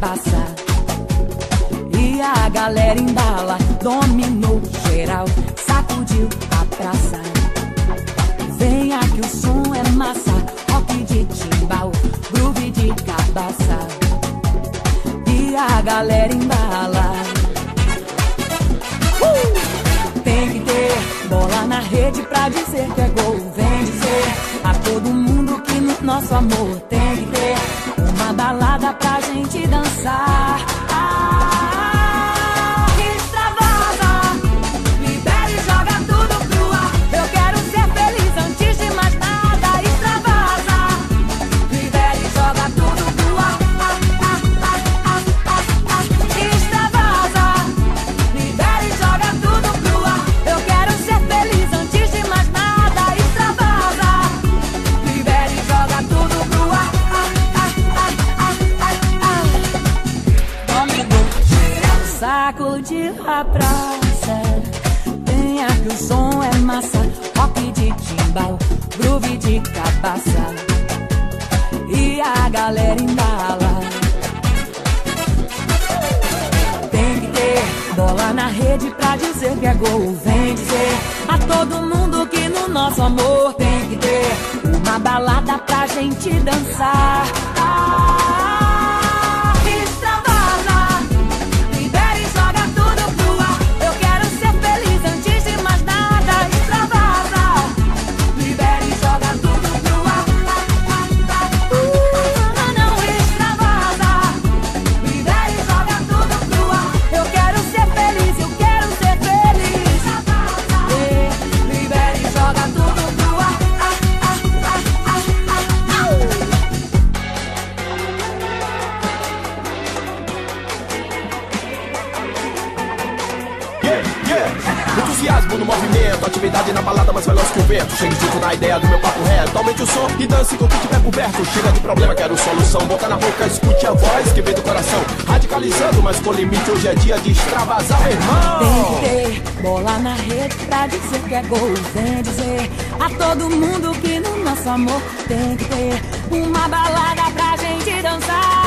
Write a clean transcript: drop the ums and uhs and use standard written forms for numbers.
cabaça. E a galera embala, dominou geral, sacudiu a praça. Venha que o som é massa, rock de timbal, groove de cabaça. E a galera embala. Tem que ter bola na rede pra dizer que é gol. Vem dizer a todo mundo que no nosso amor tem que ter uma balada pra gente dançar. Extravasa, libera e joga tudo pro ar. Eu quero ser feliz antes de mais nada. Extravasa, libera e joga tudo pro ar. Extravasa, libera e joga tudo pro ar. Eu quero ser feliz antes de mais nada. Extravasa, libera e joga tudo pro ar. Sacudiu a praça. Venha que o som é massa, rock de timbal, groove de cabaça. E a galera embala. Tem que ter bola na rede pra dizer que é gol. Vem dizer a todo mundo que no nosso amor tem que ter uma balada pra gente dançar. Extravasa, libera e joga tudo pro ar. Eu quero ser feliz antes de mais nada. Extravasa, libera e joga tudo pro ar. Não extravasa, libera e joga tudo pro ar. Eu quero ser feliz, eu quero ser feliz. Libera e joga tudo pro ar. Entusiasmo no movimento, atividade na balada mais veloz que o vento. Chegue junto na ideia do meu papo reto. Aumente o som e dance com o que tiver coberto. Chega de problema, quero solução. Boca na boca, escute a voz que vem do coração. Radicalizando, mas com limite. Hoje é dia de extravasar, meu irmão. Tem que ter bola na rede pra dizer que é gol. Vem dizer a todo mundo que no nosso amor tem que ter uma balada pra gente dançar.